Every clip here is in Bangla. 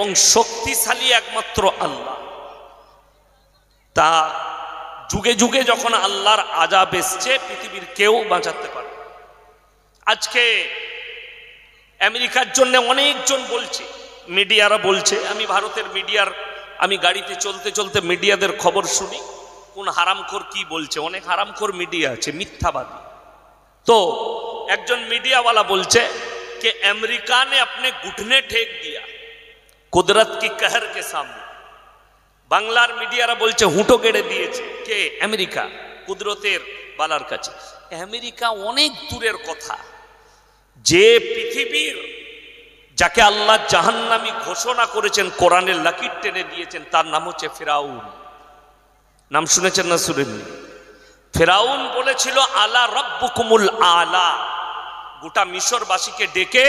এবং শক্তিশালী একমাত্র আল্লাহ। তা যুগে যুগে যখন আল্লাহর আযাব এসছে পৃথিবীর কেউ বাঁচাতে পারে। আজকে আমেরিকার জন্য অনেকজন বলছে, মিডিয়ারা বলছে, আমি ভারতের মিডিয়ার, আমি গাড়িতে চলতে চলতে মিডিয়াদের খবর শুনি কোন হারামখোর কি বলছে। অনেক হারামখোর মিডিয়া আছে, মিথ্যাবাদী। तो একজন मीडियावाला बोलছে कि अमेरिका ने अपने घुटने टेक दिया कुदरत की कहर के सामने। বাংলার মিডিয়ারা বলছে হুঁটো গেড়ে দিয়েছে কে? আমেরিকা, কুদরতের বালার কাছে। আমেরিকা অনেক দূরের কথা। যে পৃথিবীর যাকে আল্লাহ জাহান্নামী ঘোষণা করেছেন, কোরআনের লাকির টেনে দিয়েছেন, তার নাম হচ্ছে ফিরাউন। নাম শুনেছেন না শুনেননি? ফিরাউন বলেছিল আলা রাব্বুকুমুল আলা। গোটা মিশরবাসীকে ডেকে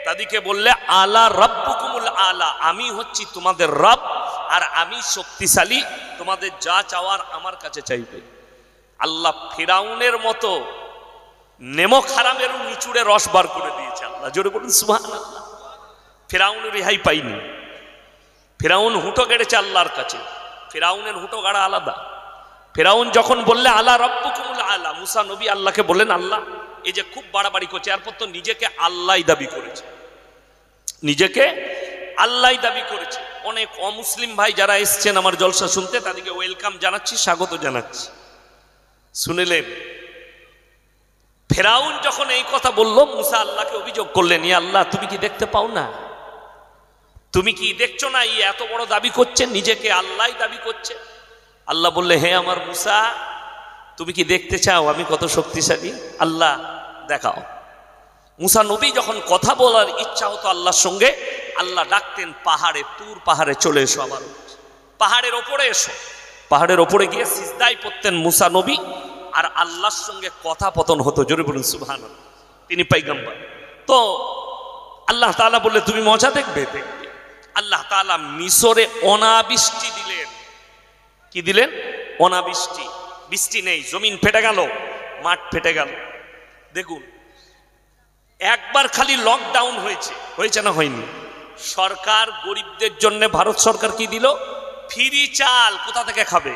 তাদেরকে বললে আলা রাব্বুকুমুল আলা, আমি হচ্ছি তোমাদের রব আর আমি শক্তিশালী, তোমাদের যা চাওয়ার আমার কাছে চাইবে। আল্লাহ ফিরাউনের মতো নেমক হারামেরও নিচুড়ে রস বার করে দিয়েছে আল্লাহ। জোরে বলুন সুবহানাল্লাহ। ফিরাউনের রেহাই পাইনি। ফিরাউন হুঁটো গেড়েছে আল্লাহর কাছে। ফিরাউনের হুঁটো গাড়া আলাদা। ফিরাউন যখন বললে আলা রাব্বুকুমুল আলা, মুসা নবী আল্লাহকে বললেন আল্লাহ এই যে খুব বাড়াবাড়ি করছে, এরপর তো নিজেকে আল্লাহই দাবি করেছে, নিজেকে আল্লাহই দাবি করেছে। অনেক অমুসলিম ভাই যারা এসছেন আমার জলসা শুনতে তাদেরকে ওয়েলকাম জানাচ্ছি, স্বাগত জানাচ্ছি। শুনলেন ফিরাউন যখন এই কথা বলল, মুসা আল্লাহকে অভিযোগ করলেন, ইয়া আল্লাহ তুমি কি দেখতে পাও না? তুমি কি দেখছো না এই এত বড় দাবি করছে, নিজেকে আল্লাহই দাবি করছে? আল্লাহ বললে হে আমার মুসা, তুমি কি দেখতে চাও আমি কত শক্তিশালী? আল্লাহ দেখাও। মুসা নবী যখন কথা বলার ইচ্ছা হতো আল্লাহর সঙ্গে, আল্লাহ ডাকতেন পাহাড়ে, তুর পাহাড়ে চলে এসো, আবার পাহাড়ের ওপরে এসো। পাহাড়ের ওপরে গিয়ে সিজদায় পড়তেন মুসা নবী, আর আল্লাহর সঙ্গে কথাপতন হতো। জোরে বলুন সুবহানাল্লাহ। তিনি পয়গম্বর। তো আল্লাহ তাআলা বললে তুমি মজা দেখবে? দেখবে। আল্লাহ তাআলা মিশরে অনাবৃষ্টি দিলেন। কি দিলেন? অনাবৃষ্টি। বৃষ্টি নেই, জমিন ফেটে গেল, মাঠ ফেটে গেল। দেখুন একবার খালি লকডাউন হয়েছে, হয়েছে না হয়নি? সরকার গরিবদের জন্য ভারত সরকার কি দিল? ফ্রি চাল। কোথা থেকে খাবে?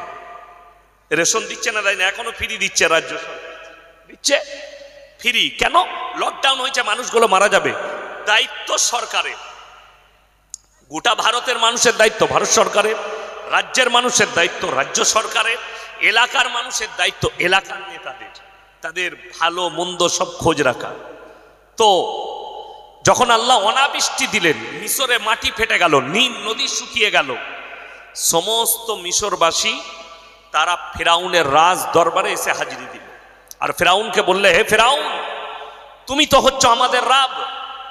রেশন দিচ্ছে না, দেয় না? এখনো ফ্রি দিচ্ছে, রাজ্য সরকার দিচ্ছে ফ্রি। কেন? লকডাউন হয়েছে, মানুষগুলো মারা যাবে। দায়িত্ব সরকারের, গোটা ভারতের মানুষের দায়িত্ব ভারত সরকারের, রাজ্যের মানুষের দায়িত্ব রাজ্য সরকারের, এলাকার মানুষের দায়িত্ব এলাকার নেতাদের, তাদের ভালো মন্দ সব খোঁজ রাখা। তো যখন আল্লাহ অনাবৃষ্টি দিলেন, মিশরে মাটি ফেটে গেল, নীল নদী শুকিয়ে গেল, সমস্ত মিশরবাসী তারা ফিরাউনের রাজ দরবারে এসে হাজিরি দিল। আর ফিরাউনকে বললে হে ফিরাউন, তুমি তো হচ্ছ আমাদের রব,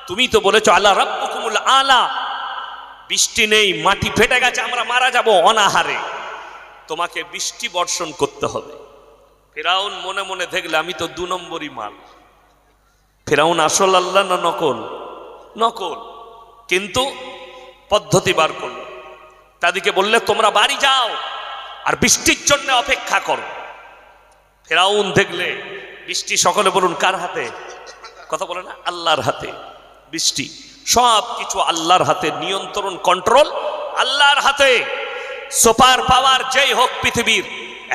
তুমি তো বলেছো আলা রাব্বুকুমুল আলা, বৃষ্টি নেই, মাটি ফেটে গেছে, আমরা মারা যাব অনাহারে, তোমাকে বৃষ্টি বর্ষণ করতে হবে। ফিরাউন মনে মনে দেখলে আমি তো 2 নম্বরই মাল। ফিরাউন আসল আল্লাহ না নকল? নকল। কিন্তু পদ্ধতি বার করল। তাদেরকে বললে তোমরা বাড়ি যাও আর বৃষ্টির জন্য অপেক্ষা করো। ফিরাউন দেখলে বৃষ্টি, সকলে বলুন কার হাতে? কথা বলে না? আল্লাহর হাতে বৃষ্টি। সব কিছু আল্লাহর হাতে, নিয়ন্ত্রণ কন্ট্রোল আল্লাহর হাতে। সুপার পাওয়ার যেই হোক পৃথিবীর,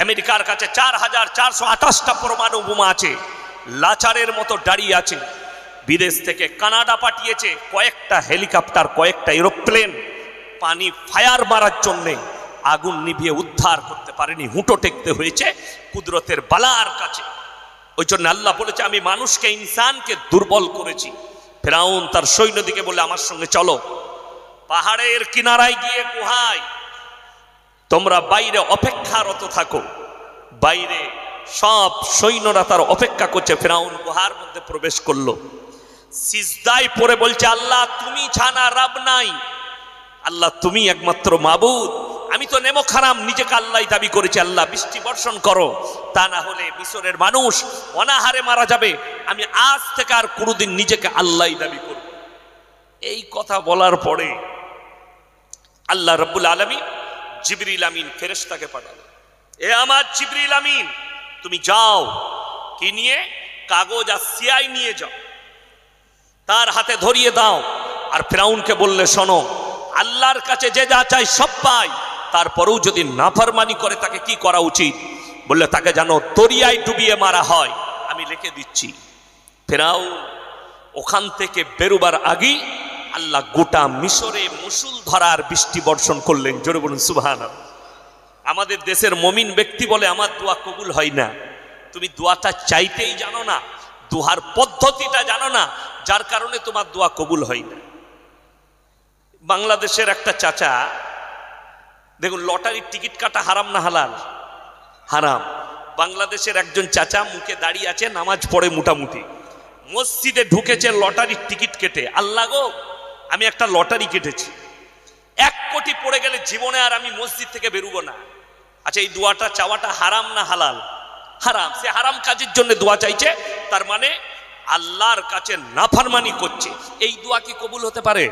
আমেরিকার কাছে 4428টা পরমাণু বোমা আছে, লাচারের মতো দাঁড়িয়ে আছে। বিদেশ থেকে কানাডা পাঠিয়েছে কয়েকটা হেলিকপ্টার, কয়েকটা এরোপ্লেন, পানি ফায়ার মারার জন্যে, আগুন নিভিয়ে উদ্ধার করতে পারেনি, হুঁটো টেকতে হয়েছে কুদরতের বালার কাছে। ওই জন্য আল্লাহ বলেছে আমি মানুষকে, ইনসানকে দুর্বল করেছি। ফিরাউন তার সৈন্যদিকে বলে আমার সঙ্গে চলো, পাহাড়ের কিনারায় গিয়ে গুহায় তোমরা বাইরে অপেক্ষারত থাকো। বাইরে সব সৈন্যরা তার অপেক্ষা করছে। ফিরাউন গুহার মধ্যে প্রবেশ করলো, সিজদায় পড়ে বলছে আল্লাহ তুমি ছাড়া রব নাই, আল্লাহ তুমি একমাত্র মাবুদ। আমি তো নেমক হারাম, নিজেকে আল্লাহ দাবি করেছি, আল্লাহ বৃষ্টি বর্ষণ করো, তা না হলে মিশরের মানুষ অনাহারে মারা যাবে। আমি আজ থেকে আর কোনোদিন নিজেকে আল্লাহ দাবি করব। এই কথা বলার পরে আল্লাহ রাব্বুল আলামিন জিবরিল আমিন ফেরেশতাকে পাঠালেন। এ আমার জিবরিল আমিন, তুমি যাও, কি নিয়ে? কাগজ আর সিয়াই নিয়ে যাও, তার হাতে ধরিয়ে দাও। আর ফিরাউনকে বললে শোনো, আল্লাহর কাছে যে যা চাই সব পায়, তারপরেও যদি নাফরমানি করে তাকে কি করা উচিত? বললে তাকে যেন দরিয়ায় ডুবিয়ে মারা হয়। আমি লিখে দিচ্ছি। ফেরাউন ওখান থেকে বেরোবার আগেই আল্লাহ গোটা মিশরে মুষলধারার বৃষ্টি বর্ষণ করলেন। জোরে বলুন সুবহানাল্লাহ। আমাদের দেশের মুমিন ব্যক্তি বলে আমার দোয়া কবুল হয় না। তুমি দোয়াটা চাইতেই জানো না, দোয়ার পদ্ধতিটা জানো না, যার কারণে তোমার দোয়া কবুল হয় না। বাংলাদেশের একটা চাচা, দেখুন লটারির টিকিট কাটা হারাম না হালাল? হারাম। বাংলাদেশের একজন চাচা মুখে দাঁড়িয়ে আছে, নামাজ পড়ে মোটামুটি, মসজিদে ঢুকেছে লটারির টিকিট কেটে। আল্লাহ গো, আমি একটা লটারি কেটেছি, 1 কোটি পড়ে গেলে জীবনে আর আমি মসজিদ থেকে বেরোবো না। আচ্ছা, এই দোয়াটা চাওয়াটা হারাম না হালাল? হারাম। সে হারাম কাজের জন্য দোয়া চাইছে, তার মানে আল্লাহর কাছে নাফরমানি করছে। এই দোয়া কি কবুল হতে পারে?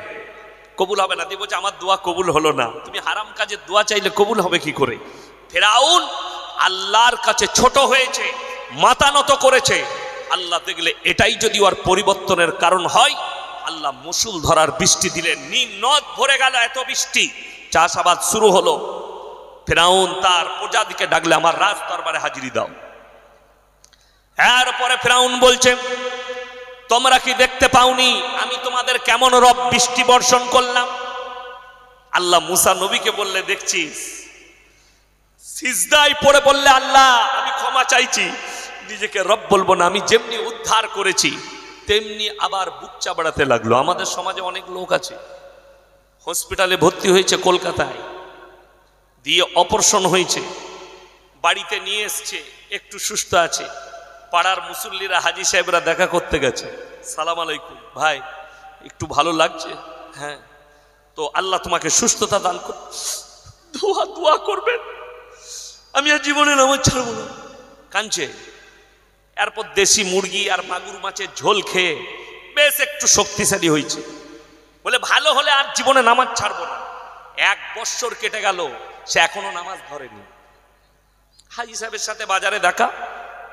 কবুল হবে না। দিয়ে বলছে আমার দোয়া কবুল হলো না। তুমি হারাম কাজের দোয়া চাইলে কবুল হবে কি করে? ফেরাউন আল্লাহর কাছে ছোট হয়েছে, মাথা নত করেছে। আল্লাহ দেখলে এটাই যদি ওর পরিবর্তনের কারণ হয়, আল্লাহ মুষলধারার বৃষ্টি দিলেন, নীল নদ ভরে গেল, এত বৃষ্টি, চাষাবাদ শুরু হলো। ফেরাউন তার প্রজাদিকে ডাকলে আমার রাজ দরবারে হাজিরি দাও। এরপরে ফেরাউন বলছে তোমরা কি দেখতে পাওনি আমি তোমাদের কেমন রব বৃষ্টি বর্ষণ করলাম? আল্লাহ মুসা নবীকে বললে দেখছিস? সিজদায় পড়ে বললে আল্লাহ আমি ক্ষমা চাইছি। নিজেকে রব বলবো না, আমি যেমনি উদ্ধার করেছি তেমনি আবার বুক চাপড়াতে লাগলো। আমাদের সমাজে অনেক লোক আছে, হসপিটালে ভর্তি হয়েছে কলকাতায়, দিয়ে অপারেশন হয়েছে, বাড়িতে নিয়ে এসছে, একটু সুস্থ আছে। পাড়ার মুসল্লিরা হাজি সাহেবরা দেখা করতে গেছে, সালাম আলাইকুম ভাই, একটু ভালো লাগছে? হ্যাঁ। তো আল্লাহ তোমাকে সুস্থতা দান কর, দোয়া করবেন, আমি আর জীবনে নামাজ ছাড়বো না। কাঁদছে। এরপর দেশি মুরগি আর মাগুর মাছের ঝোল খেয়ে বেশ একটু শক্তিশালী হয়েছে, বলে ভালো হলে আর জীবনে নামাজ ছাড়বো না। 1 বৎসর কেটে গেল, সে এখনো নামাজ ধরেনি। হাজি সাহেবের সাথে বাজারে দেখা,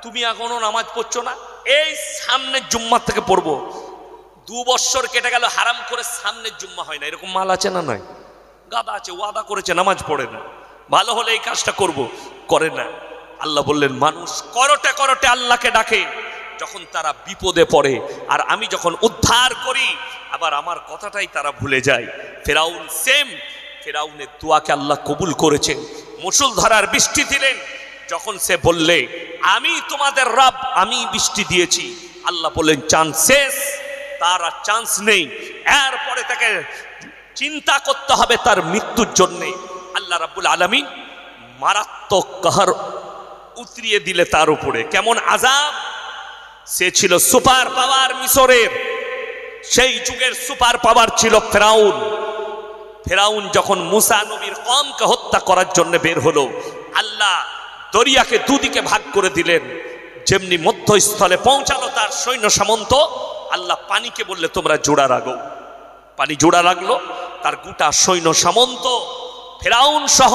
তুমি এখনো নামাজ পড়ছো না? এই সামনের জুম্মা থেকে পড়বো। 2 বৎসর কেটে গেল, হারাম করে সামনের জুম্মা হয় না। এরকম মাল আছে না? নাই। গাদা আছে, ওয়াদা করেছে নামাজ পড়ে না, ভালো হলে এই কাজটা করব, করে না। আল্লাহ বললেন মানুষ করতে করতে আল্লাহকে ডাকে, যখন তারা বিপদে পড়ে আর আমি যখন উদ্ধার করি আবার আমার কথাটাই তারা ভুলে যায়। ফেরাউন সেম, ফেরাউনের দোয়াকে আল্লাহ কবুল করেছেন, মুষলধারার বৃষ্টি দিলেন। যখন সে বললে আমি তোমাদের রব, আমি বৃষ্টি দিয়েছি, আল্লাহ বললেন চান্স শেষ, তার আর চান্স নেই। এরপরে তাকে চিন্তা করতে হবে তার মৃত্যুর জন্য। আল্লাহ রাব্বুল আলামিন মারাত্মক কাহার উতরিয়ে দিলে তার উপরে। কেমন আযাব! সে ছিল সুপার পাওয়ার মিশরের, সেই যুগের সুপার পাওয়ার ছিল ফেরাউন। ফেরাউন যখন মুসা নবীর কওমকে হত্যা করার জন্য বের হলো, আল্লাহ দরিয়াকে দুদিকে ভাগ করে দিলেন। যেমনি মধ্যস্থলে পৌঁছালো তার সৈন্য সামন্ত, আল্লাহ পানিকে বললে তোমরা জোড়া রাখো। পানি জোড়া রাখলো, তার গোটা সৈন্য সামন্ত ফেরাউন সহ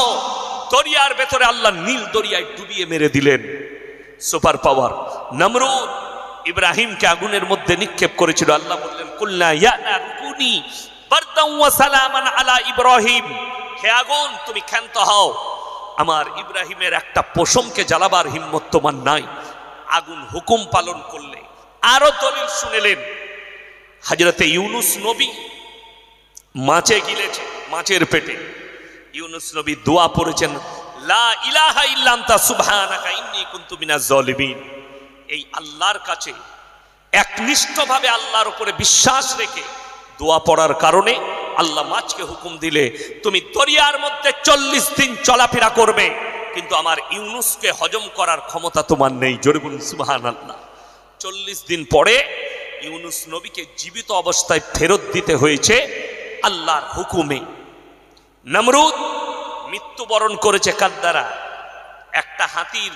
দরিয়ার ভেতরে আল্লাহ নীল দরিয়ায় ডুবিয়ে মেরে দিলেন। সুপার পাওয়ার নমরুদ ইব্রাহিমকে আগুনের মধ্যে নিক্ষেপ করেছিল। আল্লাহ বললেন কুল্লা ইয়া নারকুনি বারদান ওয়া সালামান আলা ইব্রাহিম, হে আগুন তুমি ক্ষান্ত হও, আমার ইব্রাহিমের একটা পশমকে জ্বালাবার হিম্মত তোমার নাই। আগুন হুকুম পালন করলে। আরো দলিল শুনেলেন, হযরতে ইউনুস নবী মাছে গিলেছে, মাছের পেটে ইউনুস নবী দোয়া পড়েছেন লা ইলাহা ইল্লা আনতা সুবহানাকা ইন্নী কুনতু মিনাজ জালিমিন। এই আল্লাহর কাছে একনিষ্ঠভাবে আল্লাহর উপরে বিশ্বাস রেখে দোয়া পড়ার কারণে আল্লাহ মাছকে হুকুম দিলে তুমি দরিয়ার মধ্যে 40 দিন চলাফেরা করবে, কিন্তু আমার ইউনুসকে হজম করার ক্ষমতা তোমার নেই। জোরে বলুন সুবহানাল্লাহ। 40 দিন পরে ইউনুস নবীকে জীবিত অবস্থায় ফেরত দিতে হয়েছে আল্লাহর হুকুমে। নমরুদ মৃত্যুবরণ করেছে কার দ্বারা? একটা হাতির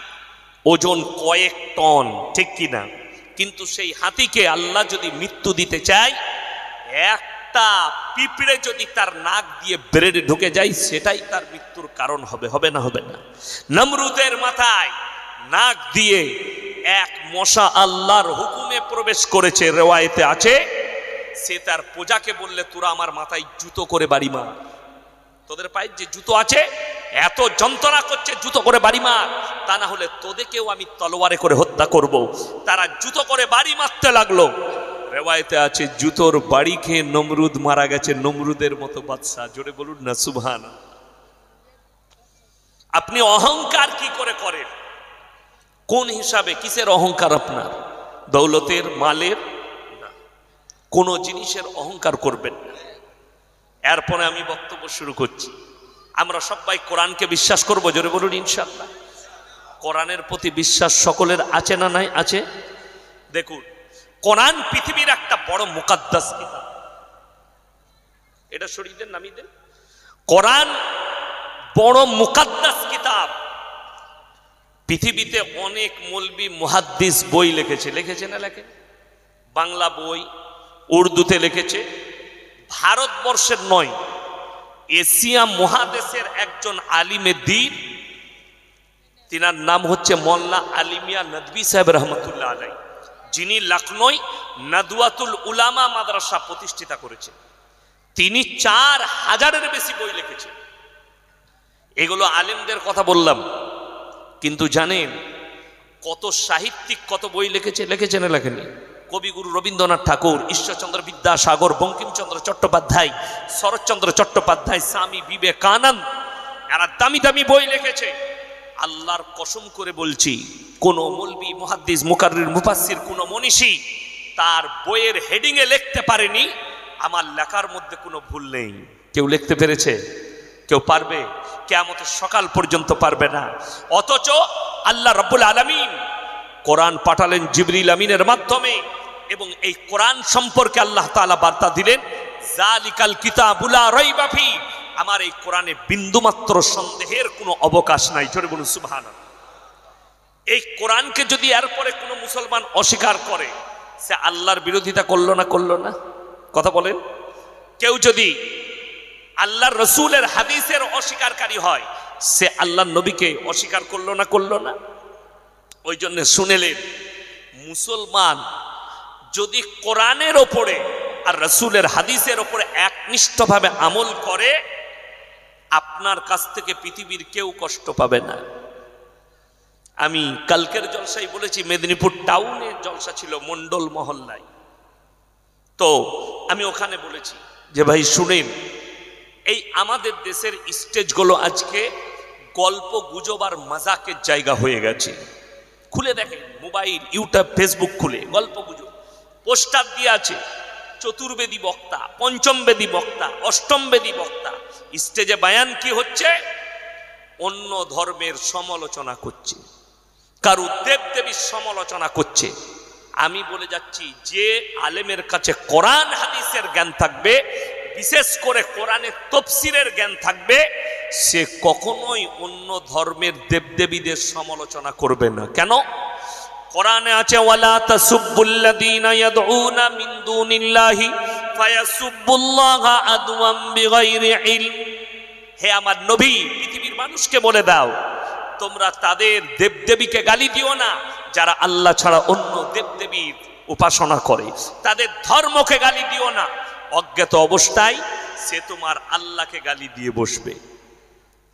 ওজন কয়েক টন, ঠিক কিনা? কিন্তু সেই হাতিকে আল্লাহ যদি মৃত্যু দিতে চায়, একটা পিঁপড়ে যদি তার নাক দিয়ে ব্রেডে ঢুকে যায়, সেটাই তার মৃত্যুর কারণ হবে। হবে না? হবে না? নমরুদের মাথায় নাক দিয়ে এক মশা আল্লাহর হুকুমে প্রবেশ করেছে। রেওয়ায়েতে আছে সে তার প্রজাকে বললে তোরা আমার মাথায় জুতো করে বাড়ি মার, তোদের পায়ে যে জুতো আছে এত যন্ত্রণা করছে, জুতো করে বাড়ি মার, তা না হলে তোদেরকেও আমি তলোয়ারে করে হত্যা করব। তারা জুতো করে বাড়ি মারতে লাগলো। রেওয়ায়েতে আছে জুতোর বাড়ি খেয়ে নমরুদ মারা গেছে, নমরুদের মতো বাদশা। জোরে বলুন না সুবহানাল্লাহ। আপনি অহংকার কি করে করেন? কোন হিসাবে? কিসের অহংকার আপনার? দৌলতের, মালের না, কোন জিনিসের অহংকার করবেন না। এরপরে আমি বক্তব্য শুরু করছি। আমরা সবাই কোরআনকে বিশ্বাস করব, জোরে বলুন ইনশাআল্লাহ। কোরআনের প্রতি বিশ্বাস সকলের আছে না নাই? আছে। দেখুন, কোরআন পৃথিবীর একটা বড় মুকাদ্দাস কিতাব। এটা সরিয়ে দেন, নামিয়ে দেন। কোরআন বড় মুকাদ্দাস কিতাব। পৃথিবীতে অনেক মৌলবি মুহাদ্দিস বই লিখেছে, লিখেছে না লেখে? বাংলা বই, উর্দুতে লিখেছে। ভারতবর্ষের নয়, এশিয়া মহাদেশের একজন আলিমে দ্বীন, তিনার নাম হচ্ছে মোল্লা আলী মিয়া নদভী সাহেব রহমতুল্লাহ আলাই, যিনি লখনৌয় নদওয়াতুল উলামা মাদ্রাসা প্রতিষ্ঠিতা করেছেন। তিনি 4000-এর বেশি বই লিখেছেন। এগুলো আলেমদের কথা বললাম, কিন্তু জানেন কত সাহিত্যিক কত বই লিখেছে? লিখেছে না লেখেনি? কবিগুরু রবীন্দ্রনাথ ঠাকুর, ঈশ্বরচন্দ্র বিদ্যাসাগর, বঙ্কিমচন্দ্র চট্টোপাধ্যায়, শরৎচন্দ্র চট্টোপাধ্যায়, স্বামী বিবেকানন্দ, এরা দামি দামি বই লিখেছে। আল্লাহর কসম করে বলছি, কোন মৌলবি, মুহাদ্দিস, মুকাররির, মুফাসসির, কোন মনীষী তার বইয়ের হেডিং এ লিখতে পারেনি আমার লেখার মধ্যে কোনো ভুল নেই। কেউ লিখতে পেরেছে? কেউ পারবে? কিয়ামতের সকাল পর্যন্ত পারবে না। অথচ আল্লাহ রাব্বুল আলামিন কোরআন পাঠালেন জিবরিল আমিনের মাধ্যমে, এবং এই কোরআন সম্পর্কে আল্লাহ তাআলা বার্তা দিলেন, যালিকাল কিতাবু লা রাইবা ফি, আমার এই কোরআনে বিন্দুমাত্র সন্দেহের কোনো অবকাশ নাই। জোরে বলুন সুবহানাল্লাহ। এই কোরআনকে যদি এরপরে কোনো মুসলমান অস্বীকার করে, সে আল্লাহর বিরোধিতা করলো না? করলো না? কথা বলেন। কেউ যদি আল্লাহর রসুলের হাদিসের অস্বীকারী হয়, সে আল্লাহর নবীকে অস্বীকার করলো না? করলো না? ওই জন্য শুনেলেন, মুসলমান যদি কোরআনের ওপরে আর রসুলের হাদিসের ওপরে একনিষ্ঠভাবে আমল করে, আপনার কাছ থেকে পৃথিবীর কেউ কষ্ট পাবে না। আমি কালকের জলসায় বলেছি, মেদিনীপুর টাউনের জলসা ছিল মন্ডল মহল্লায়। তো আমি ওখানে বলেছি যে ভাই শুনেন, এই আমাদের দেশের স্টেজগুলো আজকে গল্প গুজব আর মজাকের জায়গা হয়ে গেছে। খুলে দেখেন মোবাইল, ইউটিউব, ফেসবুক খুলে গল্প গুজব পোস্টার দিয়ে আছে। চতুর্বেদী বক্তা, পঞ্চম বেদী বক্তা, অষ্টম বেদী বক্তা, স্টেজে বায়ান কি হচ্ছে? অন্য ধর্মের সমালোচনা করছে, কারু দেব দেবীর সমালোচনা করছে। আমি বলে যাচ্ছি, যে আলেমের কাছে কোরআন হাদিসের জ্ঞান থাকবে, বিশেষ করে কোরআনের তাফসীরের জ্ঞান থাকবে, সে কখনোই অন্য ধর্মের দেবদেবীদের সমালোচনা করবে না। কেন? কোরআনে আছে, ওয়ালা তাসুব্বুল্লাযীনা ইয়াদউনা মিন দুনিল্লাহি ফায়াসুব্বুল্লাহা আদওয়াম বিগাইরি ইলম। হে আমার নবী, পৃথিবীর মানুষকে বলে দাও, তোমরা তাদের দেবদেবীকে গালি দিও না যারা আল্লাহ ছাড়া অন্য দেবদেবীর উপাসনা করে। তাদের ধর্মকে গালি দিও না। অজ্ঞাত অবস্থায় সে তোমার আল্লাহকে গালি দিয়ে বসবে।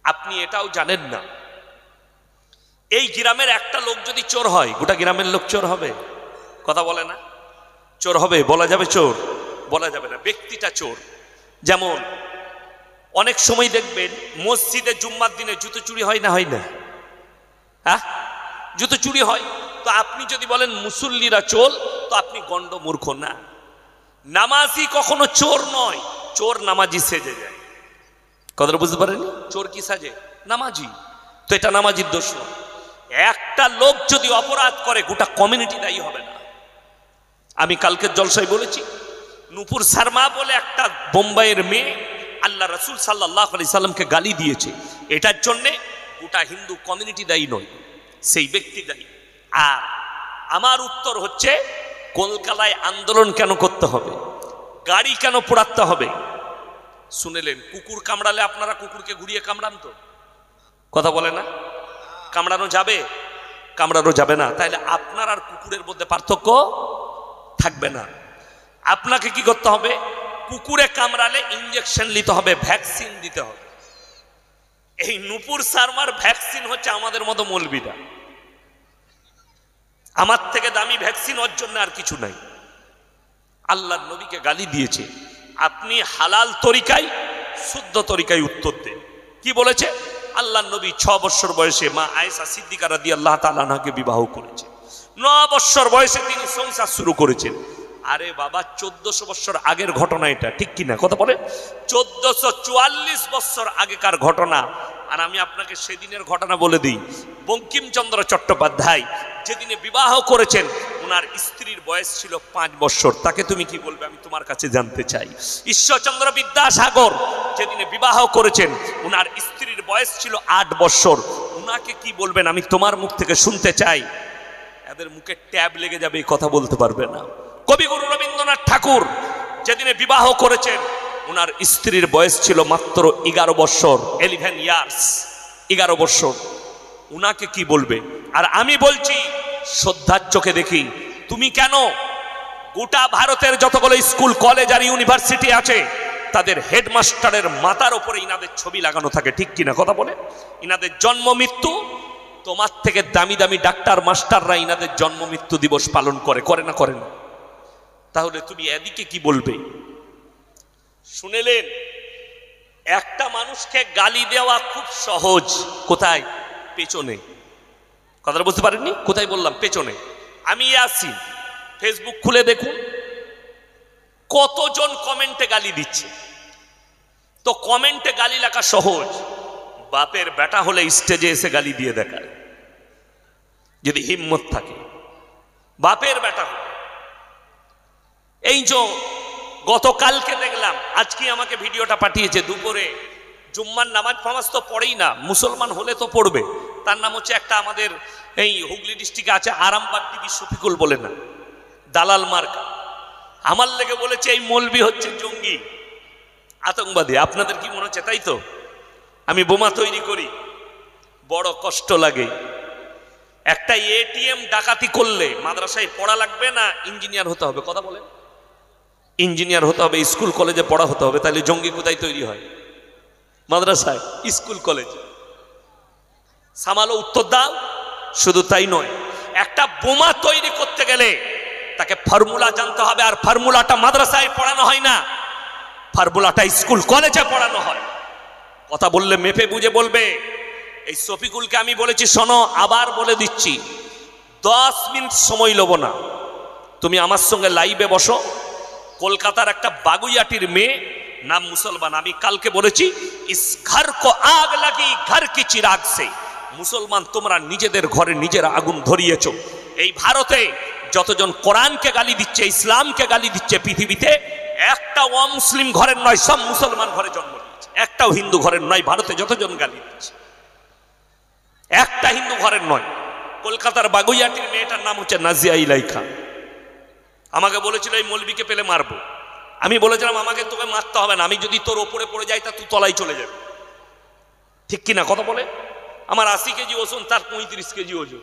আপনি এটাও জানেন না, এই গ্রামের একটা লোক যদি চোর হয়, গোটা গ্রামের লোক চোর হবে? কথা বলে না? চোর হবে? বলা যাবে চোর? বলা যাবে না। ব্যক্তিটা চোর। যেমন অনেক সময় দেখবেন মসজিদে জুম্মার দিনে জুতো চুরি হয় না? হয় না? হ্যাঁ, জুতো চুরি হয়। তো আপনি যদি বলেন মুসল্লিরা চোর, তো আপনি গন্ড মূর্খ না। নামাজি কখনো চোর নয়, চোর নামাজি সেজে যায়। কথাটা বুঝতে পারেনি? চোর কি সাজে? নামাজি। তো এটা নামাজির দোষ নয়। একটা লোক যদি অপরাধ করে, গোটা কমিউনিটি দায়ী হবে না। আমি কালকের জলসায় বলেছি, নূপুর শর্মা বলে একটা বোম্বাইয়ের মেয়ে আল্লাহ রসুল সাল্লাল্লাহু আলাইহি সাল্লামকে গালি দিয়েছে। এটার জন্যে গোটা হিন্দু কমিউনিটি দায়ী নয়, সেই ব্যক্তি দায়ী। আর আমার উত্তর হচ্ছে, কলকাতায় আন্দোলন কেন করতে হবে? গাড়ি কেন পোড়াতে হবে? শুনেলেন, কুকুর কামড়ালে আপনারা কুকুরকে ঘুরিয়ে কামড়ান তো? কথা বলে না? কামড়ানো যাবে? কামড়ানো যাবে না। তাইলে আপনার আর কুকুরের মধ্যে পার্থক্য থাকবে না। আপনাকে কি করতে হবে? কুকুরে কামড়ালে ইঞ্জেকশন নিতে হবে, ভ্যাকসিন দিতে হবে। এই নুপুর শর্মার ভ্যাকসিন হচ্ছে আমাদের মতো মৌলবীরা। আমার থেকে দামি ভ্যাকসিন ওর জন্য আর কিছু নাই। আল্লাহর নবীকে গালি দিয়েছে, আপনি হালাল তরিকায় শুদ্ধ তরিকায় উত্তর দেন। কি বলেছে? আল্লাহর নবী 6 বছর বয়সে মা আয়েশা সিদ্দিকা রাদিয়াল্লাহু তাআলা আনহাকে বিবাহ করেছে। 9 বছর বয়সে তিনি সংসার শুরু করেছেন। আরে বাবা, 1400 বছর আগের ঘটনা এটা, ঠিক কিনা কথা বলে? 1444 বছর আগেকার ঘটনা। আর আমি আপনাকে সেদিনের ঘটনা বলে দিই। বঙ্কিমচন্দ্র চট্টোপাধ্যায় যেদিনে বিবাহ করেছেন, ওনার স্ত্রীর বয়স ছিল 5 বছর। তাকে তুমি কি বলবে আমি তোমার কাছে জানতে চাই। ঈশ্বরচন্দ্র বিদ্যাসাগর যেদিনে বিবাহ করেছেন, ওনার স্ত্রীর বয়স ছিল 8 বছর। ওনাকে কি বলবেন আমি তোমার মুখ থেকে শুনতে চাই। এদের মুখে ট্যাব লেগে যাবে, এই কথা বলতে পারবে না। কবিগুরু রবীন্দ্রনাথ ঠাকুর যেদিনে বিবাহ করেছেন, ওনার স্ত্রীর বয়স ছিল মাত্র 11 বছর, 11 ইয়ার্স, 11 বছর। উনাকে কি বলবে? আর আমি বলছি শ্রদ্ধার চোখে দেখি, তুমি কেন গোটা ভারতের যতগুলো স্কুল কলেজ আর ইউনিভার্সিটি আছে, তাদের হেডমাস্টারের মাথার উপরে ইনাদের ছবি লাগানো থাকে, ঠিক কিনা কথা বলে? ইনাদের জন্ম মৃত্যু, তোমার থেকে দামি দামি ডাক্তার মাস্টাররা ইনাদের জন্ম মৃত্যু দিবস পালন করে, করে না করে না? তাহলে তুমি এদিকে কি বলবে? শুনেলেন, একটা মানুষকে গালি দেওয়া খুব সহজ। কোথায়? পেছনে। কথাটা বুঝতে পারেননি? কোথায় বললাম? পেছনে। আমি আসি, ফেসবুক খুলে দেখুন কতজন কমেন্টে গালি দিচ্ছে। তো কমেন্টে গালি লেখা সহজ, বাপের বেটা হলে স্টেজে এসে গালি দিয়ে দেখায়, যদি হিম্মত থাকে। বাপের বেটা হলে। এই যে গতকালকে দেখলাম, আজকে আমাকে ভিডিওটা পাঠিয়েছে দুপুরে, জুম্মার নামাজ ফামাজ তো পড়েই না, মুসলমান হলে তো পড়বে। তার নাম হচ্ছে একটা আমাদের এই হুগলি ডিস্ট্রিক্টে আছে, আরামবাগ টিভি শফিকুল বলে না, দালাল মার্কা। আমার লেগে বলেছে এই মৌলবি হচ্ছে জঙ্গি, আতঙ্কবাদী। আপনাদের কি মনে হচ্ছে? তাই তো। আমি বোমা তৈরি করি, বড় কষ্ট লাগে। একটা এটিএম ডাকাতি করলে মাদ্রাসায় পড়া লাগবে না ইঞ্জিনিয়ার হতে হবে? কথা বলেন। ইঞ্জিনিয়ার হতে হবে, স্কুল কলেজে পড়া হতে হবে। তাহলে জঙ্গি কোথায় তৈরি হয়? মাদ্রাসায়, স্কুল কলেজে। সামালো উত্তর দাও। শুধু তাই নয়, একটা বোমা তৈরি করতে গেলে তাকে ফর্মুলা জানতে হবে, আর ফর্মুলাটা মাদ্রাসায় পড়ানো হয় না, ফর্মুলাটা স্কুল কলেজে পড়ানো হয়। কথা বললে মেপে বুঝে বলবে। এই শফিকুলকে আমি বলেছি, শোনো, আবার বলে দিচ্ছি, 10 মিনিট সময় লব না, তুমি আমার সঙ্গে লাইভে বসো। কলকাতার একটা বাগুইয়াটির মেয়ে, নাম মুসলমান। আমি কালকে বলেছি, ইস ঘর কো আগ লাগি ঘর কি চিরাগ সে। মুসলমান, তোমরা নিজেদের ঘরে নিজেরা আগুন ধরিয়েছ। এই ভারতে যতজন কোরআনকে গালি দিচ্ছে, ইসলামকে গালি দিচ্ছে, পৃথিবীতে একটা অমুসলিম ঘরের নয়, সব মুসলমান ঘরে জন্ম নিয়েছে। একটাও হিন্দু ঘরের নয় ভারতে যতজন গালি দিচ্ছে, একটা হিন্দু ঘরের নয়। কলকাতার বাগুইয়াটির মেয়েটার নাম হচ্ছে নাজিয়া ইলাইখা। আমাকে বলেছিল এই মৌলবীকে পেলে মারবো। আমি বলেছিলাম আমাকে তোকে মারতে হবে না, আমি যদি তোর ওপরে পড়ে যাই তা তুই তলায় চলে যাবে, ঠিক কিনা কথা বলে? আমার 80 কেজি ওজন, তার 35 কেজি ওজন,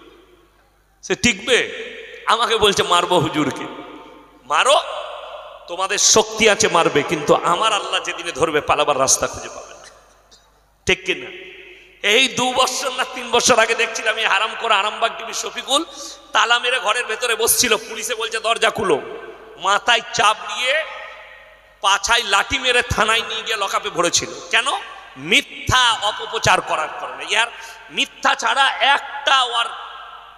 সে টিকবে? আমাকে বলছে মারবো হুজুরকে। মারো, তোমাদের শক্তি আছে মারবে, কিন্তু আমার আল্লাহ যেদিনে ধরবে পালাবার রাস্তা খুঁজে পাবে না, ঠিক কিনা? এই 2 বছর না 3 বছর আগে দেখছিলাম এই হারাম করে আরামবাগ টিভি শফিকুল তালা মেরে ঘরের ভেতরে বসছিল। পুলিশে বলছে দরজা খুলো, মাথায় চাপ দিয়ে পাছায় লাঠি মেরে থানায় নিয়ে গিয়ে লকআপে ভরেছিল। কেন? মিথ্যা অপপ্রচার করার কারণে। ইয়ার মিথ্যা ছাড়া একটা ওর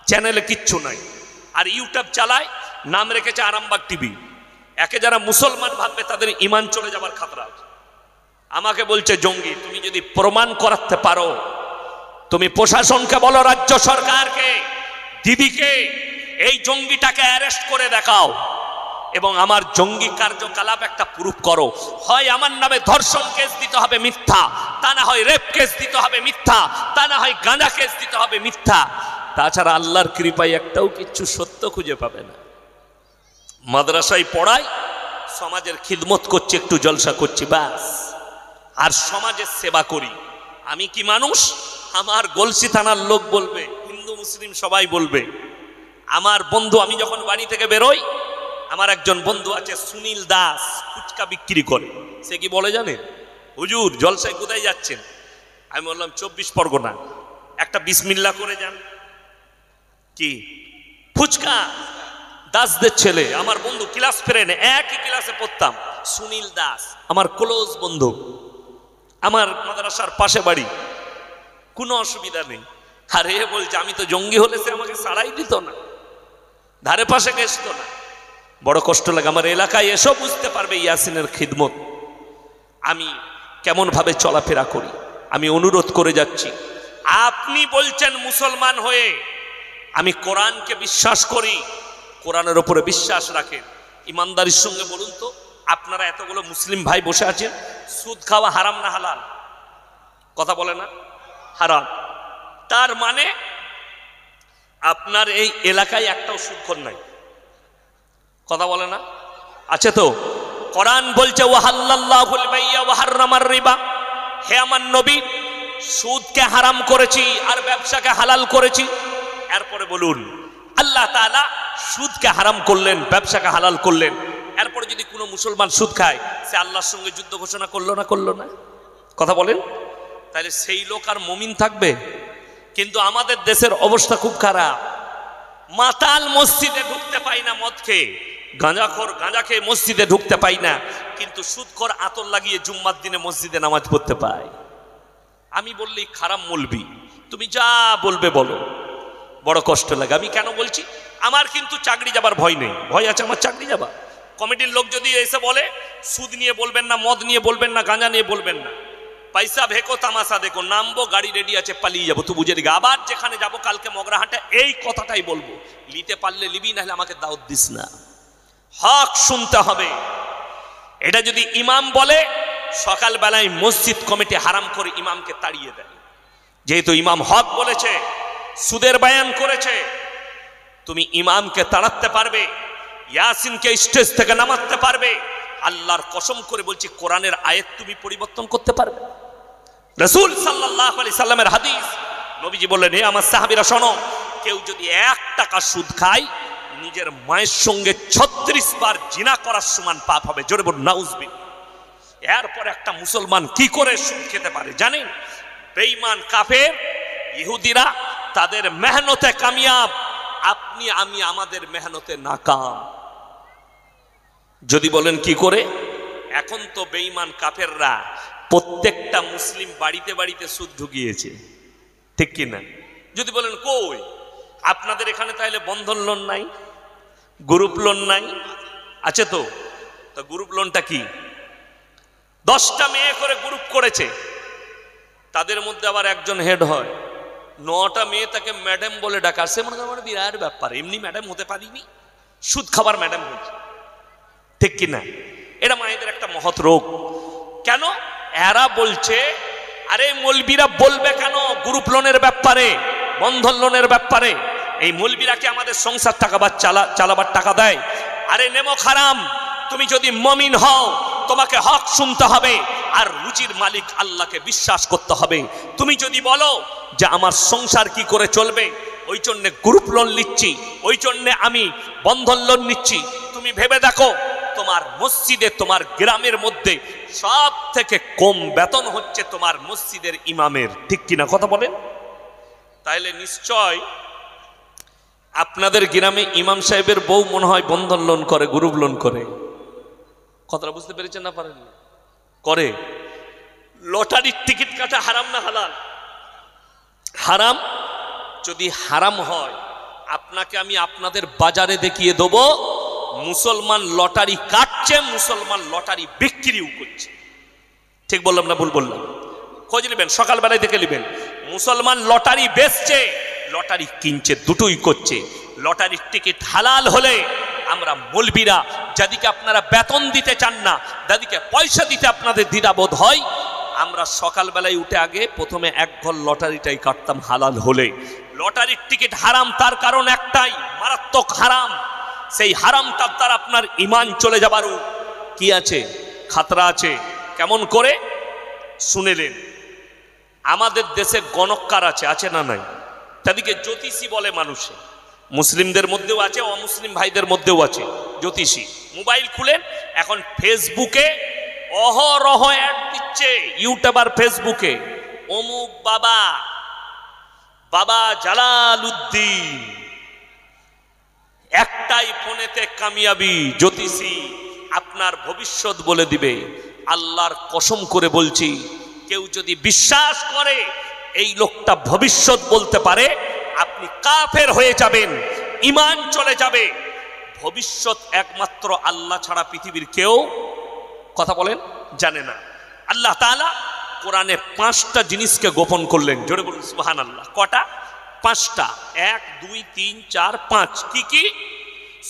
চ্যানেলে কিচ্ছু নাই। আর ইউটিউব চালায়, নাম রেখেছে আরামবাগ টিভি। একে যারা মুসলমান ভাববে তাদের ঈমান চলে যাবার খাতরা আছে। আমাকে বলছে জঙ্গি। তুমি যদি প্রমাণ করাতে পারো, তুমি প্রশাসনকে বলো, রাজ্য সরকারকে, দিদিকে, এই জঙ্গিটাকে অ্যারেস্ট করে দেখাও এবং আমার জঙ্গি কার্যকলাপ একটা প্রুফ করো। হয় আমার নামে ধর্ষণ কেস দিতে হবে, মিথ্যা। তা না হয় রেপ কেস দিতে হবে, মিথ্যা। তা না হয় গাঁজা কেস দিতে হবে, মিথ্যা। তাছাড়া আল্লাহর কৃপায় একটাও কিচ্ছু সত্য খুঁজে পাবে না। মাদ্রাসায় পড়াই, সমাজের খিদমত করছি, একটু জলসা করছি, ব্যাস। আর সমাজের সেবা করি। আমি কি মানুষ? আমার গলসি থানার লোক বলবে, হিন্দু মুসলিম সবাই বলবে। আমার বন্ধু, আমি যখন বাড়ি থেকে বেরোই, আমার একজন বন্ধু আছে সুনীল দাস, ফুচকা বিক্রি করে। সে কি বলে জানেন? হুজুর জলসায় কোথায় যাচ্ছেন? আমি বললাম 24 পরগনা। একটা বিসমিল্লাহ করে যান। কি ফুচকা দাসদের ছেলে, আমার বন্ধু, ক্লাস ফ্রেন্ড, একই ক্লাসে পড়তাম। সুনীল দাস আমার ক্লোজ বন্ধু, আমার মাদ্রাসার পাশে বাড়ি, কোনো অসুবিধা নেই। আর এ বলছে আমি তো জঙ্গি হলে সে আমাকে ছাড়াই দিত না, ধারে পাশে গেছত না। বড় কষ্ট লাগে। আমার এলাকায় এসো বুঝতে পারবে ইয়াসিনের খিদমত আমি কেমন ভাবে চলাফেরা করি। আমি অনুরোধ করে যাচ্ছি, আপনি বলছেন মুসলমান হয়ে আমি কোরআনকে বিশ্বাস করি, কোরআনের উপরে বিশ্বাস রাখেন, ইমানদারির সঙ্গে বলুন তো, আপনারা এতগুলো মুসলিম ভাই বসে আছেন, সুদ খাওয়া হারাম না হালাল? কথা বলে না? হারাম। তার মানে আপনার এই এলাকায় একটাও সুদখোর নাই। কথা বলে না? আছে তো। কোরআন বলছে ওয়াহাল্লাল্লাহুল বাইয়া ওয়া হাররামার রিবা, হে আমার নবী সুদকে হারাম করেছি আর ব্যবসাকে হালাল করেছি। এরপরে বলুন আল্লাহ তাআলা সুদকে হারাম করলেন, ব্যবসাকে হালাল করলেন। এরপরে যদি কোনো মুসলমান সুদ খায়, সে আল্লাহর সঙ্গে যুদ্ধ ঘোষণা করলো না? করলো না? কথা বলেন। তাহলে সেই লোক আর মুমিন থাকবে? কিন্তু আমাদের দেশের অবস্থা খুব খারাপ। মাতাল মসজিদে ঢুকতে পাই না মদ খেয়ে, গাঁজাখোর গাঁজা খেয়ে মসজিদে ঢুকতে পাই না, কিন্তু সুদখোর আতর লাগিয়ে জুম্মার দিনে মসজিদে নামাজ পড়তে পাই। আমি বললেই খারাপ মৌলবি, তুমি যা বলবে বলো। বড় কষ্ট লাগে। আমি কেন বলছি? আমার কিন্তু চাকরি যাবার ভয় নেই। ভয় আছে আমার চাকরি যাবার? কমিটির লোক যদি এসে বলে সুদ নিয়ে বলবেন না, মদ নিয়ে বলবেন না, গাঁজা নিয়ে বলবেন না, পয়সা ভেকো তামাশা দেখো, নামবো, গাড়ি রেডি আছে, পালিয়ে যাবো, তুই বুঝে দিকে। আবার যেখানে যাবো কালকে মগরাহাটে এই কথাটাই বলবো, নিতে পারলে নিবি, নাহলে আমাকে দাওয়াত দিস না। হক শুনতে হবে। এটা যদি ইমাম বলে, সকালবেলায় মসজিদ কমিটি হারাম করে ইমামকে তাড়িয়ে দেয়। যেহেতু ইমাম হক বলেছে, সুদের বয়ান করেছে, তুমি ইমামকে তাড়াতে পারবে, ইয়াসিনকে স্টেজ থেকে নামাতে পারবে। আল্লাহর কসম করে বলছি, কোরআনের আয়াত তুমি পরিবর্তন করতে পারবে? রাসূল সাল্লাল্লাহু আলাইহি সাল্লামের হাদিস, নবীজি বললেন, হে আমার সাহাবীরা শোনো, কেউ যদি 1 টাকা সুদ খায়, নিজের মায়ের সঙ্গে 36 বার জিনা করার সমান পাপ হবে। জোরে বলুন নাউজুবিল্লাহ। এরপর একটা মুসলমান কি করে সুদ খেতে পারে জানেন? বেঈমান কাফের ইহুদিরা তাদের মেহনতে কামিয়াব, আপনি আমি আমাদের মেহনতে নাকাম। যদি বলেন কি করে? এখন তো বেঈমান কাফেররা প্রত্যেকটা মুসলিম বাড়িতে বাড়িতে সুদ ঢুকিয়েছে, ঠিক কি না? যদি বলেন কই, আপনাদের এখানে তাহলে বন্ধন লোন নাই, গ্রুপ লোন নাই? আছে তো। তো গ্রুপ লোনটা কি? 10টা মেয়ে করে গ্রুপ করেছে, তাদের মধ্যে আবার একজন হেড হয়, 9টা মেয়ে তাকে ম্যাডাম বলে ডাকা। সে মনে করেন বিরাট ব্যাপার, এমনি ম্যাডাম হতে পারিনি, সুদ খাবার ম্যাডাম হয়েছে, ঠিক কিনা? এটা মায়েদের একটা মহৎ রোগ। কেন? এরা বলছে, আরে মৌলবীরা বলবে কেন গ্রুপ লোনের ব্যাপারে, বন্ধন লোনের ব্যাপারে? এই মৌলবীরা কি আমাদের সংসার চালাবার টাকা দেয়? আরে নেমো খারাম, তুমি যদি মুমিন হও তোমাকে হক শুনতে হবে, আর রুজির মালিক আল্লাহকে বিশ্বাস করতে হবে। তুমি যদি বলো যে আমার সংসার কি করে চলবে, ওই জন্য গ্রুপ লোন নিচ্ছি, ওই জন্য আমি বন্ধন লোন নিচ্ছি, তুমি ভেবে দেখো তোমার মসজিদে, তোমার গ্রামের মধ্যে সব থেকে কম বেতন হচ্ছে তোমার মসজিদের ইমামের, ঠিক কিনা? কথা বলেন। তাইলে নিশ্চয় আপনাদের গ্রামে ইমাম সাহেবের বউ মনে হয় বন্ধন লোন করে, গ্রুপ লোন করে। কথাটা বুঝতে পেরেছেন না? পারেন করে। লটারির টিকিট কাটা হারাম না হালাল? হারাম। যদি হারাম হয়, আপনাকে আমি আপনাদের বাজারে দেখিয়ে দেবো, মুসলমান লটারি কাটছে, মুসলমান লটারি বিক্রিও করছে। ঠিক বললাম না ভুল বললাম? খোঁজ নেবেন, সকালবেলায় দেখে নেবেন। মুসলমান লটারি বেচছে, লটারি কিনছে, দুটোই করছে। লটারির টিকিট হালাল হলে আমরা মৌলবীরা, যাদিকে আপনারা বেতন দিতে চান না, যাদিকে পয়সা দিতে আপনাদের দ্বিধাবোধ হয়, আমরা সকালবেলায় উঠে আগে প্রথমে 1 ঘর লটারিটাই কাটতাম হালাল হলে। লটারির টিকিট হারাম, তার কারণ একটাই, মারাত্মক হারাম। সেই হারামটার দ্বারা আপনার ঈমান চলে যাবারও কি আছে, খাতরা আছে। কেমন করে শুনেলেন? আমাদের দেশে গণককার আছে না নাই? তাদেরকে জ্যোতিষী বলে মানুষে, মুসলিমদের মধ্যেও আছে, অমুসলিম ভাইদের মধ্যেও আছে। জ্যোতিষী, মোবাইল খুলেন এখন ফেসবুকে অহরহ অ্যাড দিচ্ছে, ইউটিউবার ফেসবুকে অমুক বাবা, বাবা জালালউদ্দিন, একটাই ফোনেতে কামিয়াবি, জ্যোতিষী আপনার ভবিষ্যৎ বলে দিবে। আল্লাহর কসম করে বলছি, কেউ যদি বিশ্বাস করে এই লোকটা ভবিষ্যৎ বলতে পারে, আপনি কাফের হয়ে যাবেন, ঈমান চলে যাবে। ভবিষ্যৎ একমাত্র আল্লাহ ছাড়া পৃথিবীর কেউ, কথা বলেন, জানে না। আল্লাহ তাআলা কোরআনে 5টা জিনিসকে গোপন করলেন, জোরে বলুন সুবহানাল্লাহ। কটা? 5টা। 1 2 3 4 5। কি কি?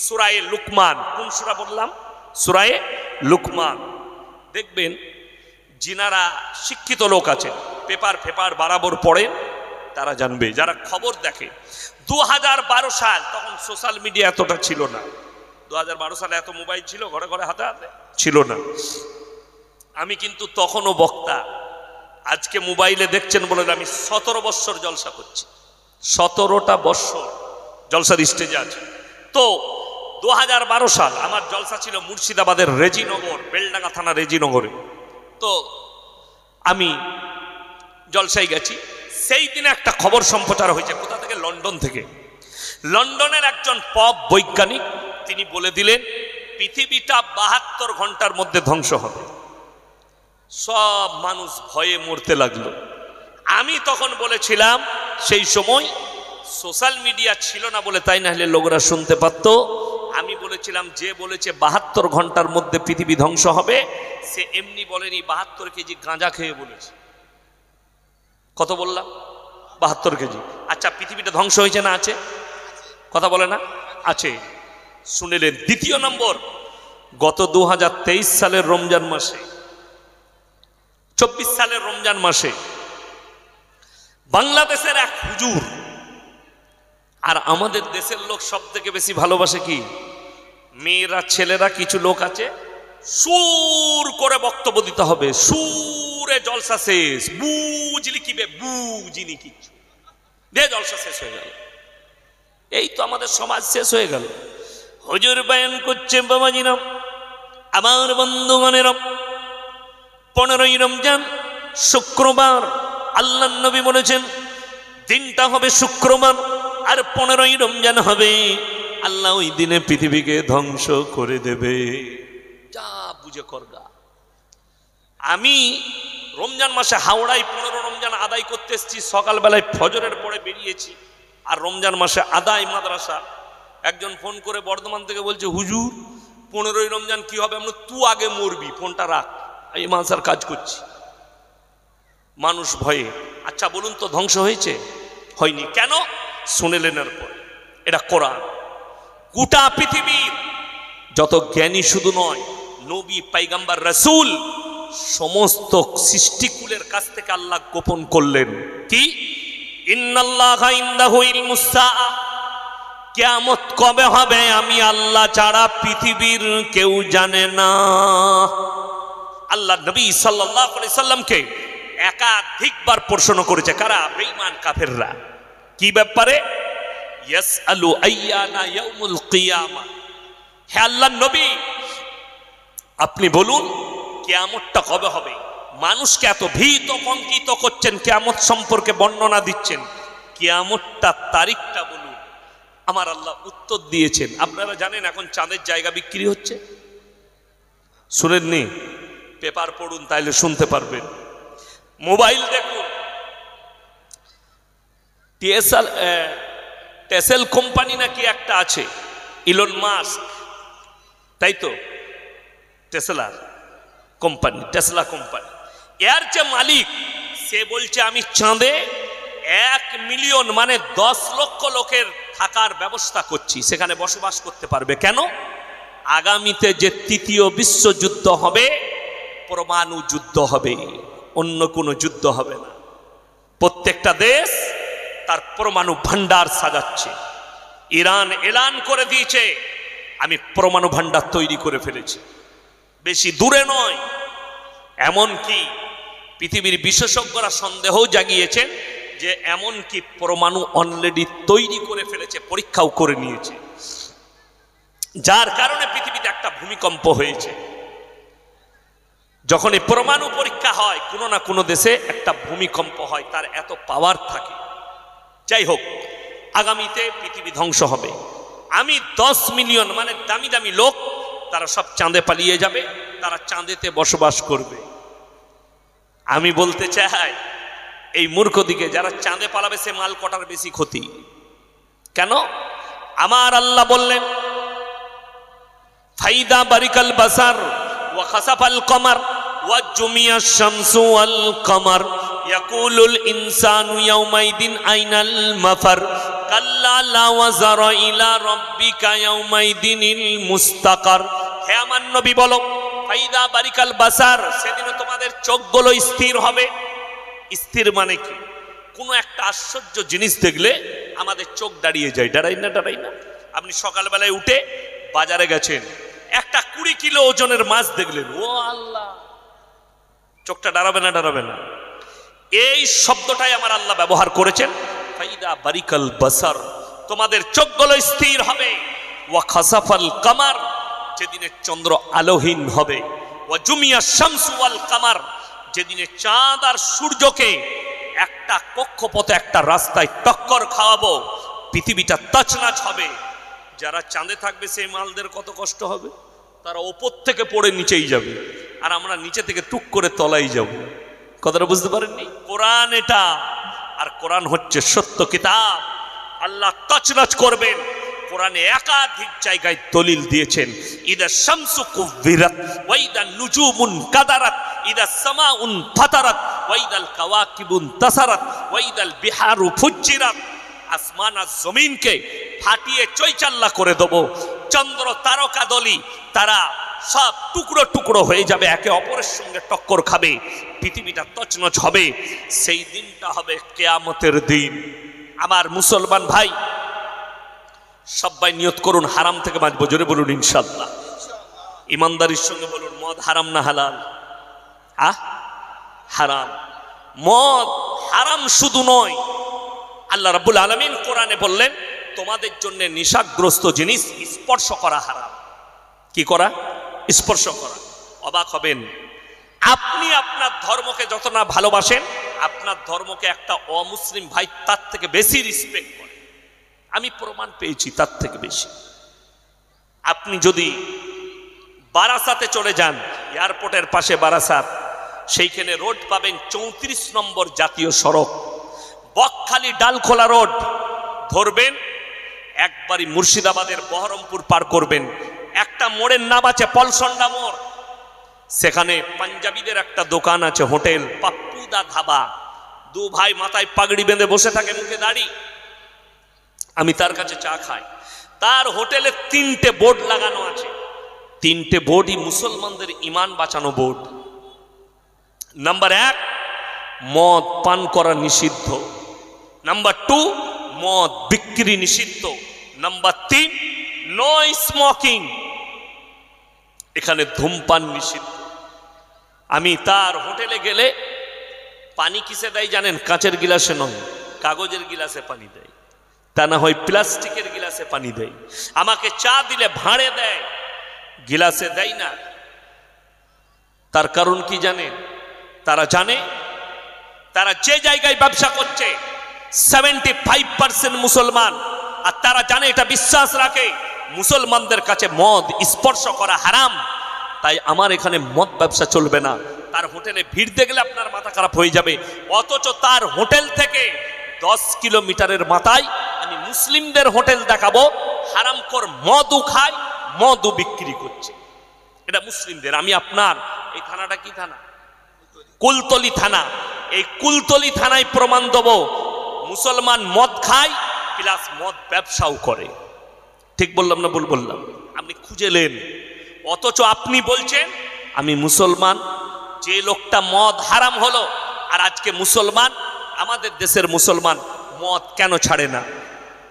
সূরায়ে লুকমান। কোন সূরা বললাম? সূরায়ে লুকমান। দেখবেন যিনারা শিক্ষিত লোক আছেন, পেপার বরাবর পড়েন, তারা জানবে, যারা খবর দেখে। 2012 সাল, তখন সোশ্যাল মিডিয়া এতটা ছিল না। 2012 সালে এত মোবাইল ছিল ঘরে ঘরে, হাতে হাতে ছিল না। আমি কিন্তু তখনও বক্তা। আজকে মোবাইলে দেখছেন বলে আমি 17 বছর জলসা করছি, 17টা বছর জলসার স্টেজে আছে। তো 2012 সাল আমার জলসা ছিল মুর্শিদাবাদের রেজিনগর, বেলডাঙ্গা থানা রেজিনগরে। তো আমি জলসায় গেছি, সেই দিনে একটা খবর সম্প্রচার হয়েছে। কোথা থেকে? লন্ডন থেকে। লন্ডনের একজন পপ বৈজ্ঞানিক তিনি বলে দিলেন পৃথিবীটা 72 ঘন্টার মধ্যে ধ্বংস হবে। সব মানুষ ভয়ে মরতে লাগলো। আমি তখন বলেছিলাম, সেই সময় সোশ্যাল মিডিয়া ছিল না বলে, তাই না হলে লোকরা শুনতে পারত। আমি বলেছিলাম, যে বলেছে 72 ঘন্টার মধ্যে পৃথিবী ধ্বংস হবে, সে এমনি বলেনি, 72 কেজি গাঁজা খেয়ে বলেছে। কত বললাম? 72 কেজি। আচ্ছা, পৃথিবীটা ধ্বংস হয়েছে না আছে? কথা বলে না? আছে। শুনেলেন। দ্বিতীয় নম্বর, গত 2023 সালের রমজান মাসে, 24 সালের রমজান মাসে বাংলাদেশের এক হুজুর, আর আমাদের দেশের লোক সব থেকে বেশি ভালোবাসে কি? মেয়েরা, ছেলেরা, কিছু লোক আছে সুর করে বক্তব্য দিতে হবে, সুরে জলসা শেষ, বুঝলি কি বে, বুঝিনি কিছু, দে জলসা শেষ হয়ে গেল। এই তো আমাদের সমাজ শেষ হয়ে গেল। হুজুর বয়ান করছে, বাবাজিরা আমার বন্ধুগণেরা, 15ই রমজান শুক্রবার, আল্লাহ নবী বলেছেন দিনটা হবে শুক্রবার, আর 15ই রমজান হবে, আল্লাহ ওই দিনে পৃথিবীকে ধ্বংস করে দেবে। যা বুঝে করগা। আমি রমজান মাসে হাওড়ায় 15 রমজান আদায় করতে এসেছি, সকালবেলায় ফজরের পরে বেরিয়েছি, আর রমজান মাসে আদায় মাদ্রাসা। একজন ফোন করে বর্ধমান থেকে বলছে, হুজুর 15ই রমজান কি হবে? আমরা, তুই আগে মরবি, ফোনটা রাখ, এই মানসার কাজ করছি। মানুষ ভয়ে। আচ্ছা বলুন তো, ধ্বংস হয়েছে? হয়নি। কেন? শুনেলেন এরপর। এটা কোরআন। গোটা পৃথিবীর যত জ্ঞানী শুধু নয়, নবী, পয়গম্বর, রাসূল, সমস্ত সৃষ্টিকুলের কাছ থেকে আল্লাহ গোপন করলেন কি? ইন্নাল্লাহা ইনদাহু ইলমুস সাআ, কিয়ামত কবে হবে আমি আল্লাহ ছাড়া পৃথিবীর কেউ জানে না। আল্লাহ নবী সাল্লাল্লাহু আলাইহি সাল্লামকে একাধিকবার প্রশ্ন করেছে। কারা? বেঈমান কাফেররা। কি ব্যাপারে? ইয়াসআলু আইয়ানা ইয়াউমুল কিয়ামা, হে আল্লাহর নবী আপনি বলুন কিয়ামতটা কবে হবে। মানুষকে এত ভীত কঙ্কিত করছেন, কিয়ামত সম্পর্কে বর্ণনা দিচ্ছেন, কিয়ামতটা তারিখটা বলুন। আমার আল্লাহ উত্তর দিয়েছেন। আপনারা জানেন এখন চাঁদের জায়গা বিক্রি হচ্ছে, শুনেননি? পেপার পড়ুন, তাইলে শুনতে পারবেন। মোবাইল দেখুন, টেসেল কোম্পানি নাকি একটা আছে, ইলন মাস্ক, তাই তো? টেসলা কোম্পানি, এর যে মালিক, সে বলছে আমি চাঁদে 1 মিলিয়ন মানে 10 লক্ষ লোকের থাকার ব্যবস্থা করছি, সেখানে বসবাস করতে পারবে। কেন? আগামীতে যে 3য় বিশ্বযুদ্ধ হবে, পরমাণু যুদ্ধ হবে, অন্য কোনো যুদ্ধ হবে না। প্রত্যেকটা দেশ তার পরমাণু ভান্ডার সাজাচ্ছে। ইরান এলান করে দিয়েছে আমি পরমাণু ভান্ডার তৈরি করে ফেলেছি, বেশি দূরে নয়। এমনকি পৃথিবীর বিশেষজ্ঞরা সন্দেহ জাগিয়েছেন যে এমনকি পরমাণু অলরেডি তৈরি করে ফেলেছে, পরীক্ষাও করে নিয়েছে। যার কারণে পৃথিবীতে একটা ভূমিকম্প হয়েছে। যখন এই পরমাণু পরীক্ষা হয় কোনো না কোনো দেশে একটা ভূমিকম্প হয়, তার এত পাওয়ার থাকে। যাই হোক, আগামীতে পৃথিবী ধ্বংস হবে। আমি 10 মিলিয়ন মানে দামি দামি লোক, তারা সব চাঁদে পালিয়ে যাবে, তারা চাঁদেতে বসবাস করবে। আমি বলতে চাই এই মূর্খ দিকে যারা চাঁদে পালাবে সে মাল কটার বেশি ক্ষতি। কেন? আমার আল্লাহ বললেন ফাইদা বারিকাল বাসার ওয়া খাসাফাল কমার ওয়া জুমিয়াশ শামসু ওয়াল কমার ইয়াকুলুল ইনসানু ইয়াউমাইদিন আইনাল মাফার কাল্লা লা ওয়াজারা ইলা রাব্বিকা ইয়াউমাইদিনিল মুস্তাকার। হে আমার নবী বলো, ফাইদা বারিকাল বাসার, সেদিন তোমাদের চোখগুলো স্থির হবে। স্থির মানে কি? কোনো একটা আশ্চর্য জিনিস দেখলে আমাদের চোখ দাঁড়িয়ে যায়, দাঁড়াই না? দাঁড়াই না? আপনি সকালবেলায় উঠে বাজারে গেছেন, একটা 20 কিলো ওজনের মাছ দেখলেন, ও আল্লাহ, চোখটা দাঁড়াবে না? দাঁড়াবে না? এই শব্দটাই আমার আল্লাহ ব্যবহার করেছেন, ফাইদা বারিকাল বাসার, তোমাদের চোখগুলো স্থির হবে। ওয়া খাসাফাল কামার, যেদিনে চন্দ্র আলোহীন হবে। ওয়া জুমিয়াশ শামসু ওয়াল কামার, যেদিনে চাঁদ আর সূর্যকে একটা কক্ষপথে একটা রাস্তায় টক্কর খাওয়াবো, পৃথিবীটা তছনছ হবে। যারা চাঁদে থাকবে সেই মালদের কত কষ্ট হবে, তারা ওপর থেকে পড়ে নিচেই যাবে, আর আমরা নিচে থেকে টুক করে তলাই যাব। কথাটা বুঝতে পারেননি? কোরআন এটা, আর কোরআন হচ্ছে সত্য কিতাব। আল্লাহ তছনছ করবেন। কোরআনে একাধিক জায়গায় দলিল দিয়েছেন, ইদা শামসু কুবিরাত ওয়া ইদা নুজুমুন কাদারাত ইদা সামাউন ফাতারাত ওয়া ইদাল কাওয়াকিবুন তাসারাত ওয়া ইদাল বিহারু ফুজ্জিরাত। আসমান আর জমিনকে ফাটিয়ে চৈচাল্লা করে দেব। চন্দ্র তারকা দলি তারা সব টুকরো টুকরো হয়ে যাবে, একে অপরের সঙ্গে টক্কর খাবে, পৃথিবীটা তছনছ হবে। সেই দিনটা হবে কিয়ামতের দিন। আমার মুসলমান ভাই, সবাই নিয়ত করুন হারাম থেকে বাঁচবো। জোরে বলুন ইনশাআল্লাহ। ইমানদারির সঙ্গে বলুন, মদ হারাম না হালাল? হারাম। মদ হারাম শুধু নয়, আল্লাহ রাব্বুল আলামিন কোরআনে বললেন তোমাদের জন্য নেশাগ্রস্ত জিনিস স্পর্শ করা হারাম। কি করা? স্পর্শ করা। অবাক হবেন, আপনি আপনার ধর্মকে যত না ভালোবাসেন, আপনার ধর্মকে একটা অমুসলিম ভাই তার থেকে বেশি রেসপেক্ট করে। আমি প্রমাণ পেয়েছি তার থেকে বেশি। আপনি যদি বারাসাতে চলে যান, এয়ারপোর্টের পাশে বারাসাত, সেইখানে রোড পাবেন 34 নম্বর জাতীয় সড়ক, বকখালি ডালখোলা রোড ধরবেন, একবারই মুর্শিদাবাদের বহরমপুর পার করবেন, একটা মোড়ের নাম আছে পলসন্ডা মোড়, সেখানে পাঞ্জাবিদের একটা দোকান আছে, হোটেল পাপ্পুদা ধাবা। দু ভাই মাথায় পাগড়ি বেঁধে বসে থাকে, মুখে দাড়ি। আমি তার কাছে চা খাই। তার হোটেলে 3টে বোর্ড লাগানো আছে, 3টে বোর্ডই মুসলমানদের ইমান বাঁচানো বোর্ড। নাম্বার 1, মদ পান করা নিষিদ্ধ। নাম্বার 2, মদ বিক্রি নিষিদ্ধ। নাম্বার 3, নো স্মোকিং, এখানে ধূমপান নিষিদ্ধ। আমি তার হোটেলে গেলে পানি কিসে দেয় জানেন? কাঁচের গিলাসে নয়, কাগজের গিলাসে পানি দেয়, তা না হয় প্লাস্টিকের গিলাসে পানি দেয়। আমাকে চা দিলে ভাঁড়ে দেয়, গিলাসে দেয় না। তার কারণ কি জানেন? তারা জানে তারা যে জায়গায় ব্যবসা করছে 75% মুসলমান, আর তারা জানে, এটা বিশ্বাস রাখে মুসলমানদের কাছে মদ স্পর্শ করা হারাম। তাই আমার এখানে মদ ব্যবসা চলবে না। তার হোটেলে ভিড় দেখলে আপনার মাথা খারাপ হয়ে যাবে, অথচ তার হোটেল থেকে 10 কিলোমিটারের মাথায় আমি মুসলিমদের হোটেল দেখাবো, হারামখোর মদও খায়, মদও বিক্রি করছে। এটা মুসলিমদের। আমি আপনার এই থানাটা কি থানা? কুলতলি থানা। এই কুলতলি থানায় প্রমাণ দেবো মুসলমান মদ খায় প্লাস মদ ব্যবসাও করে। ঠিক বললাম না ভুল বললাম? আপনি খুঁজেলেন, অথচ আপনি বলছেন আমি মুসলমান। যে লোকটা মদ হারাম হলো, আর আজকে মুসলমান, আমাদের দেশের মুসলমান মদ কেন ছাড়ে না,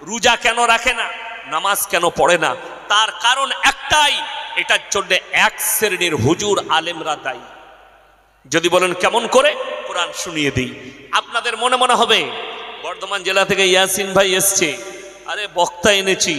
রোজা কেন রাখে না, নামাজ কেন পড়ে না? তার কারণ একটাই, এটার জন্য এক শ্রেণীর হুজুর আলেমরা দায়ী। যদি বলেন কেমন করে, কোরআন শুনিয়ে দিই। আপনাদের মনে মনে হবে বর্ধমান জেলা থেকে ইয়াসিন ভাই এসছে, আরে বক্তা এনেছি,